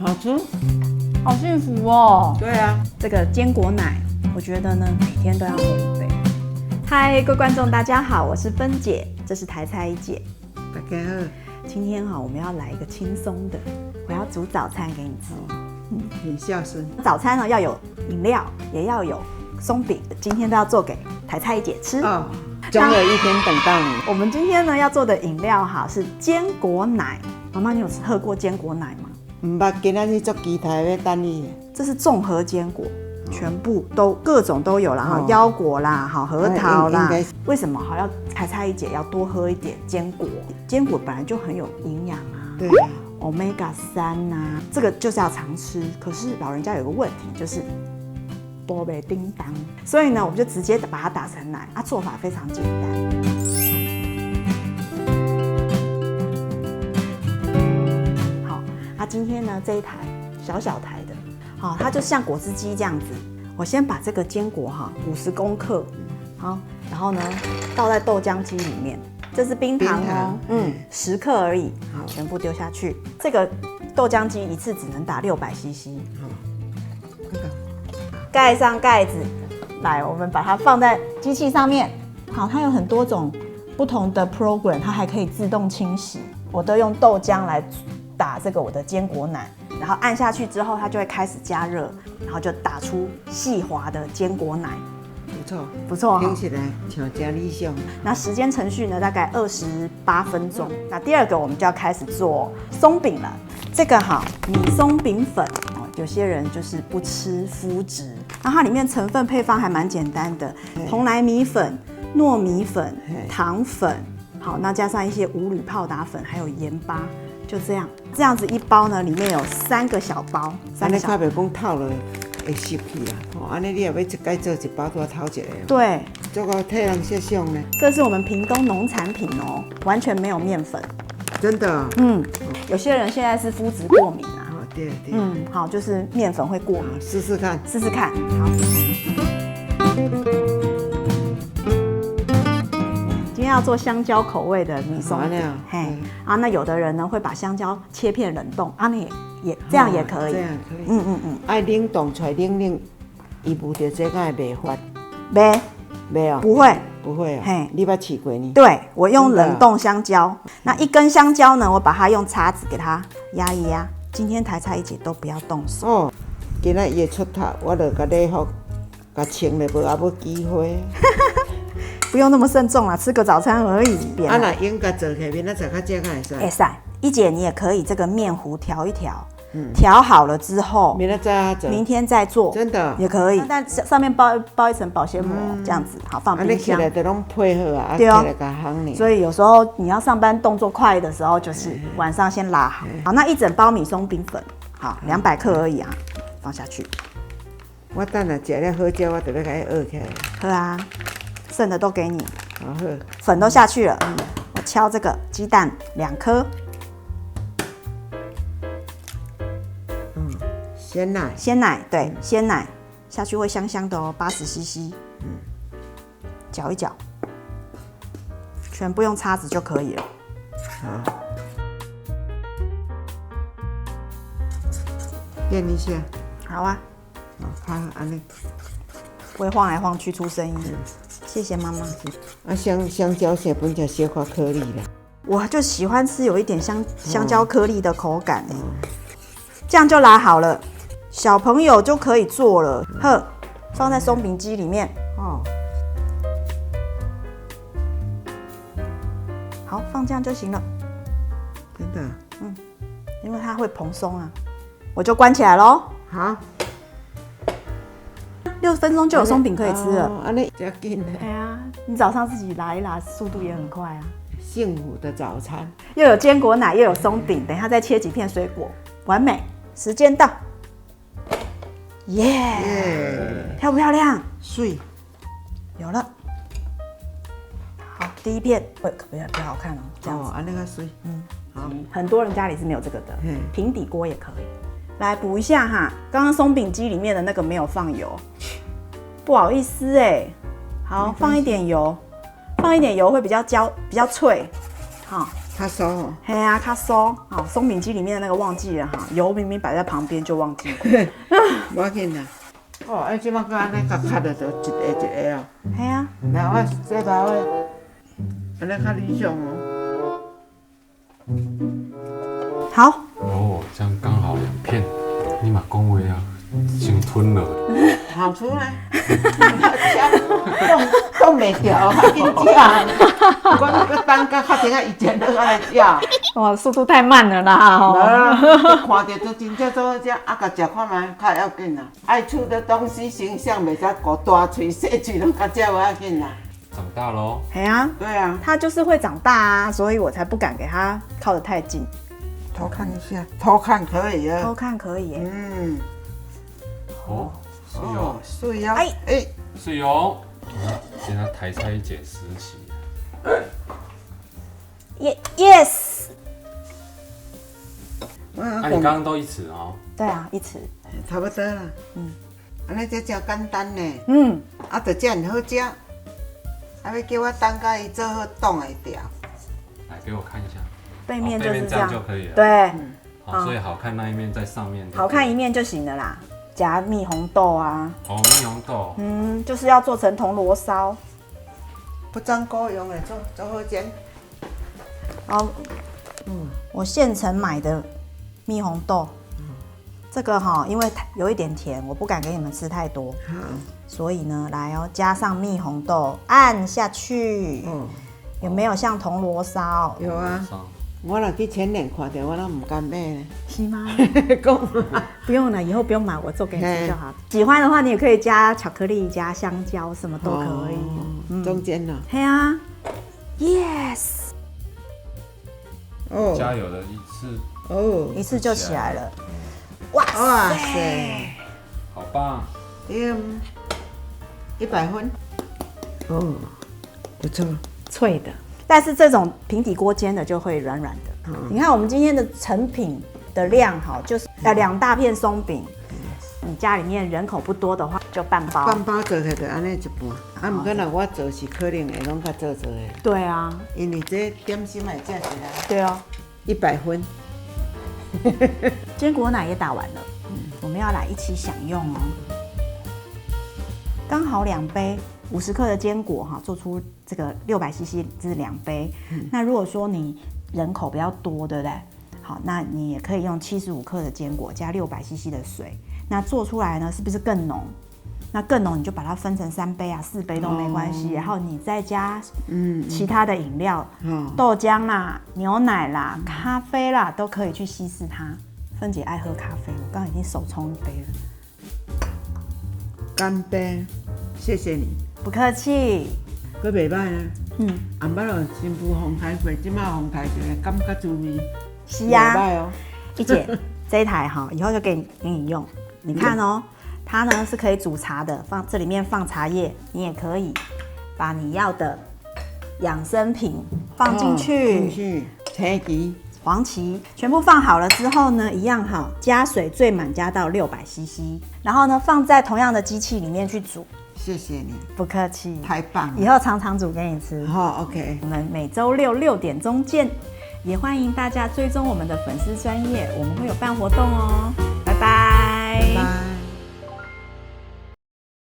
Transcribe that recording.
好吃，好幸福哦。对啊，这个坚果奶，我觉得呢，每天都要喝一杯。嗨，各位观众，大家好，我是芬姐，这是台菜一姐。大家好。今天我们要来一个轻松的，我要煮早餐给你吃。很孝顺。早餐呢要有饮料，也要有松饼，今天都要做给台菜一姐吃。哦，总有一天等到你。我们今天呢要做的饮料是坚果奶。妈妈，你有喝过坚果奶吗？唔捌，今仔日做期待要等你。这是综合坚果，全部都各种都有啦，哈，腰果啦，好核桃啦。为什么要台菜一姐要多喝一点坚果？坚果本来就很有营养啊，对，Omega 3呐，这个就是要常吃。可是老人家有个问题就是多没叮当，所以呢，我们就直接把它打成奶，做法非常简单。今天呢，这一台小台的，它就像果汁机这样子。我先把这个坚果50公克，好，然后呢倒在豆浆机里面，这是冰糖哦，10克而已，好，全部丢下去。这个豆浆机一次只能打600cc，盖上盖子，来，我们把它放在机器上面。好，它有很多种不同的 program， 它还可以自动清洗。我都用豆浆来打这个我的坚果奶，然后按下去之后，它就会开始加热，然后就打出细滑的坚果奶。不错，不错，听起来像真理想。那时间程序呢，大概28分钟。那第二个我们就要开始做松饼了。这个米松饼粉，有些人就是不吃麸质，那它里面成分配方还蛮简单的，红莱米粉、糯米粉、糖粉，好，那加上一些无铝泡打粉，还有盐巴。就这样子一包呢，里面有3个小包。安尼较袂讲透了会湿去啦，安尼你也要该做一包多透一个。对，做个替人设想呢。这是我们屏东农产品哦，完全没有面粉。真的。有些人现在是麸质过敏啊。对。好，就是面粉会过敏。试试看。好。今天要做香蕉口味的米松饼，那有的人呢会把香蕉切片冷冻，那也这样也可以，这样可以，爱冷冻出来冷，伊无着这个袂发，没有，不会啊，你捌试过呢？对，我用冷冻香蕉，那一根香蕉呢，我把它用叉子给它压一压。今天台菜一姐都不要动手哦，今仔伊出头，我就甲礼服，甲穿了无，也无机会。不用那么慎重啦，吃个早餐而已。那用甲做起来，明仔载较正会使。会使，一姐你也可以这个面糊调一调，调好了之后，明天再做，真的也可以。但上面包一层保鲜膜，这样子好放冰箱。起来都拢配合啊，起来甲烘呢。所以有时候你要上班动作快的时候，就是晚上先拉好。好，那一整包米松饼粉，好200克而已啊，放下去。我等下食了好椒，我就要甲伊饿起来。喝啊。剩的都给你，好，粉都下去了。我敲这个鸡蛋2颗，鲜奶，对，鲜奶下去会香香的哦，80cc，搅一搅，全部用叉子就可以了。好，变一下。好啊。好，安尼。会晃来晃去出声音。谢谢妈妈。香蕉是本就小块颗粒啦。我就喜欢吃有一点香蕉颗粒的口感这样就拉好了，小朋友就可以做了。放在松饼机里面。好，放这样就行了。真的？因为它会蓬松啊，我就关起来咯。好。6分钟就有松饼可以吃了。安尼真紧的。对啊，你早上自己拉一拉，速度也很快啊。幸福的早餐，又有坚果奶，又有松饼，等一下再切几片水果，完美。时间到，耶！漂不漂亮？水，有了。好，第一片，可不要好看哦，这样子。安那个水，好。很多人家里是没有这个的，平底锅也可以。来补一下哈，刚刚松饼机里面的那个没有放油，不好意思好，放一点油，会比较脆。好，它熟哦。嘿啊，它酥。好，松饼机里面的那个忘记了哈，油明明摆在旁边就忘记了。无要紧啦。哦，哎，即摆搁安尼甲卡着就一个一个哦。嘿啊，来，我这包的，安尼较理想哦。好，哦，这样刚好2片，你嘛讲话啊，先吞了。跑出来，冻袂掉，较紧食。我那个等到较点啊，以前都安尼食。哇，速度太慢了啦！看到都真正做好食，啊，甲食看卖，较要紧啦。爱吃的东西形象袂使顾大喙细喙，拢较食无要紧啦。长大喽，嘿啊，对啊，它就是会长大啊，所以我才不敢给它靠得太近。偷看一下，偷看可以啊。偷看可以耶。嗯，哦，是哦，水啊，哎哎，是哦。今仔台菜解时期， Yes。那你刚刚都1匙哦。对啊，1匙。差不多啦。安尼这真简单呢。嗯，啊，就这样好食。啊，要叫我等到伊做好冻会掉。来给我看一下，背面就背面这是这样。样就可以了。，对，好，所以好看那一面在上面。好看一面就行了啦。夹蜜红豆啊，哦，蜜红豆，就是要做成铜锣烧。不沾锅用的做好煎。哦，我现成买的蜜红豆，这个哈，因为有一点甜，我不敢给你们吃太多，好。所以呢，来哦，加上蜜红豆，按下去，哦，有没有像铜锣烧？有啊。上我若去前年看到，我都唔敢买呢。是吗？讲不用了，以后不用买，我做给你吃就好。喜欢的话，你也可以加巧克力、加香蕉，什么都可以。中间呢？嘿啊 ，Yes，哦加油的一次，哦，一次就起来了。哇哇塞！塞，好棒！ 100分。哦，不错。脆的，但是这种平底锅煎的就会软软的。你看我们今天的成品的量哈，就是2大片松饼。你家里面人口不多的话，就半包。半包做起来就安尼一半。啊，毋过若我做是可能会拢较做的，对啊，因为这点心的价值啊对哦。 100分。坚果奶也打完了，我们要来一起享用哦。刚好2杯50克的坚果哈，做出这个600cc 是2杯。那如果说你人口比较多，对不对？好，那你也可以用75克的坚果加600cc 的水，那做出来呢是不是更浓？那更浓你就把它分成3杯啊、4杯都没关系，然后你再加其他的饮料，豆浆啦、牛奶啦、咖啡啦，都可以去稀释它。芬姐爱喝咖啡，我刚刚已经手冲1杯了。干杯，谢谢你。不客气。佫袂歹啊。红捌咯，新妇烘开过，即摆烘开一个感觉滋味。是呀、袂歹哦。一姐，这一台哈，以后就给你用。你看哦，它呢是可以煮茶的，这里面放茶叶，你也可以把你要的养生品放进去。青桔、黄芪全部放好了之后呢，一样哈，加水最满加到600cc，然后呢放在同样的机器里面去煮。谢谢你，不客气，太棒了。以后常常煮给你吃。好 ，OK。我们每周六6点钟见，也欢迎大家追踪我们的粉丝专页，我们会有办活动哦。拜拜。拜。